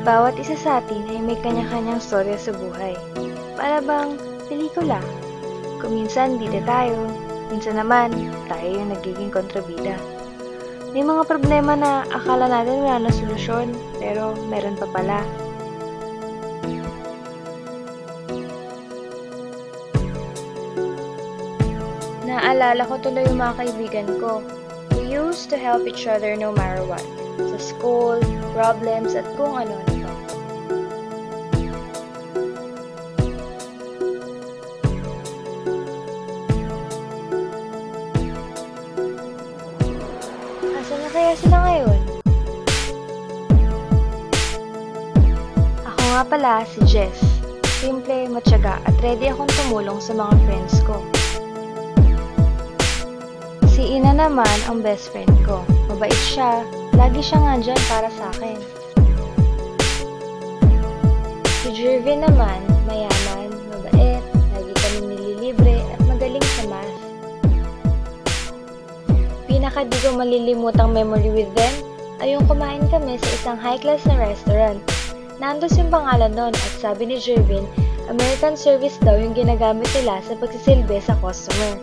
Bawat isa sa atin ay may kanya-kanyang storya sa buhay. Para bang pelikula. Kung minsan bida tayo, minsan naman tayo yung nagiging kontrabida. May mga problema na akala natin wala na solusyon, pero meron pa pala. Naalala ko tuloy yung mga kaibigan ko. We used to help each other no matter what. Sa school, problems, at kung ano-ano pa. Asan na kaya sila ngayon? Ako nga pala si Jess. Simple, matyaga, at ready akong tumulong sa mga friends ko. Si Ina naman ang best friend ko. Mabait siya. Lagi siyang andyan para sa akin. Si Jervin naman, mayaman, mabait, lagi kaming nililibre at magaling sa math. Pinaka di ko malilimutang memory with them ay yung kumain kami sa isang high-class na restaurant. Nandos yung pangalan nun at sabi ni Jervin, American service daw yung ginagamit nila sa pagsisilbi sa customer.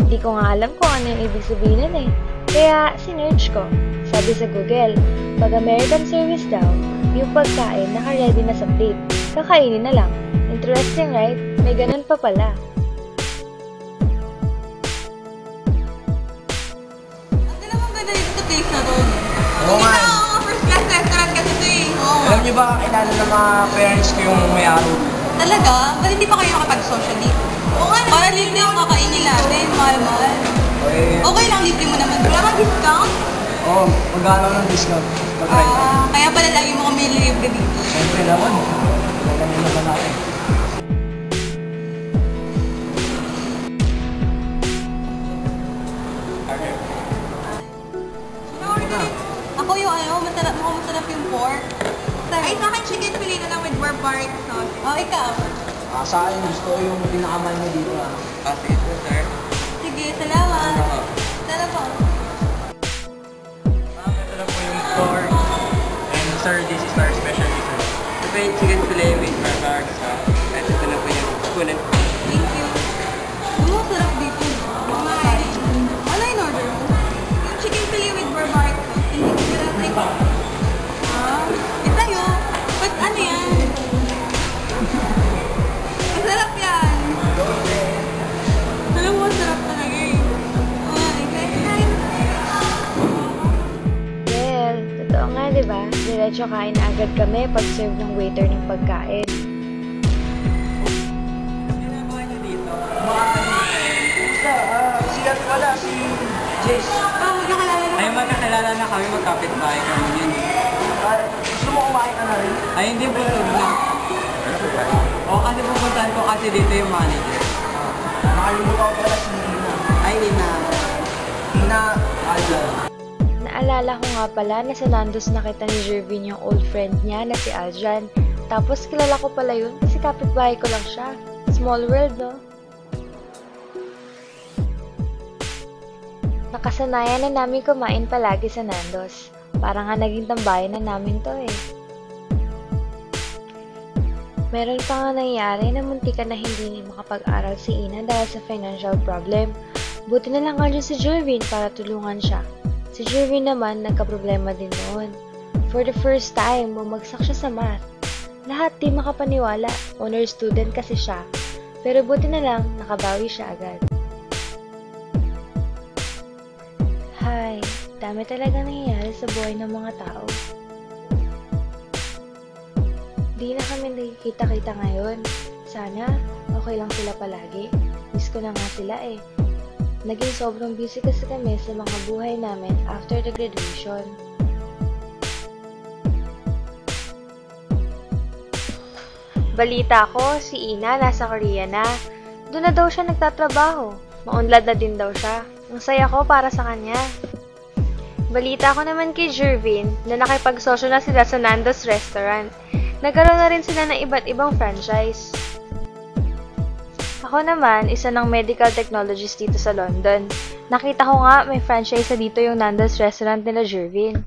Di ko nga alam kung ano yung ibig sabihin nun eh. Kaya sinearch ko. Sabi sa Google, pag American service daw, yung pagkain naka-ready na sa plate. Kakainin na lang. Interesting, right? May ganun pa pala. Ang naman ganda dito sa place na to. Oo nga. Hindi na first class restaurant kasi ito eh. Oo. Alam niyo ba, kilala ng mga parents ko yung may-ari? Talaga? Ba't hindi pa kayo nakapag-social dito? Oo nga. Para libre yung kakainin natin. Mahal-mahal. Okay lang, libre mo naman. Wala kang discount? Oo, magkano ng discount? Kaya pala lagi mo kami libre dito. Siyempre naman. Magaling naman natin. Ako yung mukhang masarap yung pork. Ay, sa akin chicken filet na lang with barbaric sauce. Oh, ikaw? Sa akin, gusto ko yung pinakamal mo dito. Sige po, sir. Sige, salamat. Tara po. Ito na po yung pork. And sir, this is our specialty, sir. Ito po yung chicken filet with barbaric sauce. At ito na po yung kulit. Thank you. Sarap dito. Ano yung order mo? Yung chicken filet with barbaric sauce. Hindi ko sarap. Ito yun. Ba't ano yan? Masarap yan. Alam mo, sarap talaga eh. Well, totoo nga diba? Diretso kain na agad kami pag serve ng waiter ng pagkain. Siya pala, si Jess. Magkakalala na. Ay, magkakilala na kami, magkapit-bahay kami yun. Gusto mo kumain ka na rin? Ay, hindi busog na. O, kasi pupuntahan ko kasi dito yung manager. Nakalimutan ko pala si Nina. Ay, Ina. Nina, Aljan. Naalala ko nga pala na sa Nandos nakita ni Jervin yung old friend niya na si Aljan. Tapos kilala ko pala yun kasi kapitbahay ko lang siya. Small world, no? Nakasanayan na namin kumain palagi sa Nandos. Parang nga naging tambayan na namin to eh. Meron pa nga nangyari na muntikan na hindi makapag-aral si Ina dahil sa financial problem. Buti na lang nga dyan si Jervin para tulungan siya. Si Jervin naman nagka-problema din noon. For the first time, bumagsak siya sa math. Lahat di makapaniwala, honor student kasi siya. Pero buti na lang, nakabawi siya agad. Hay, dami talaga nangyayari sa buhay ng mga tao. Di na kami nagkikita-kita ngayon. Sana, okay lang sila palagi. Miss ko na nga sila eh. Naging sobrang busy kasi kami sa mga buhay namin after the graduation. Balita ko, si Ina nasa Korea na. Doon na daw siya nagtatrabaho. Maunlad na din daw siya. Ang saya ko para sa kanya. Balita ko naman kay Jervin na nakipagsosyo na sila sa Nando's Restaurant. Nagkaroon na rin sila ng iba't ibang franchise. Ako naman, isa ng medical technologist dito sa London. Nakita ko nga may franchise na dito yung Nando's Restaurant nila Jervin.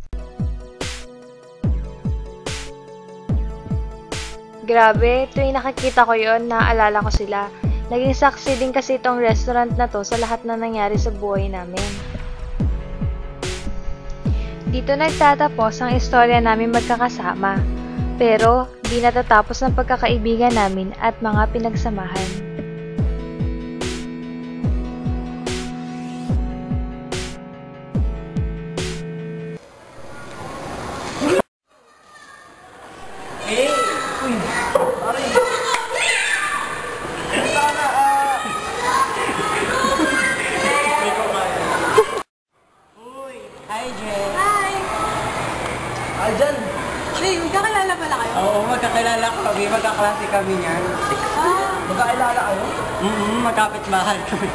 Grabe, tuwing nakikita ko yon, naaalala ko sila. Naging saksi din kasi itong restaurant na to sa lahat na nangyari sa buhay namin. Dito nagtatapos ang istorya namin magkakasama. Pero, di natatapos ng pagkakaibigan namin at mga pinagsamahan. Hey! Uy! Pare! Sana, Uy! Hi, Jen! Hi! Aljan! Hey, magkakilala pala kayo? Oo, magkakilala kami. Magkaklase kami niyan. Ah, Magkakilala kayo? Magkapit mahal kami.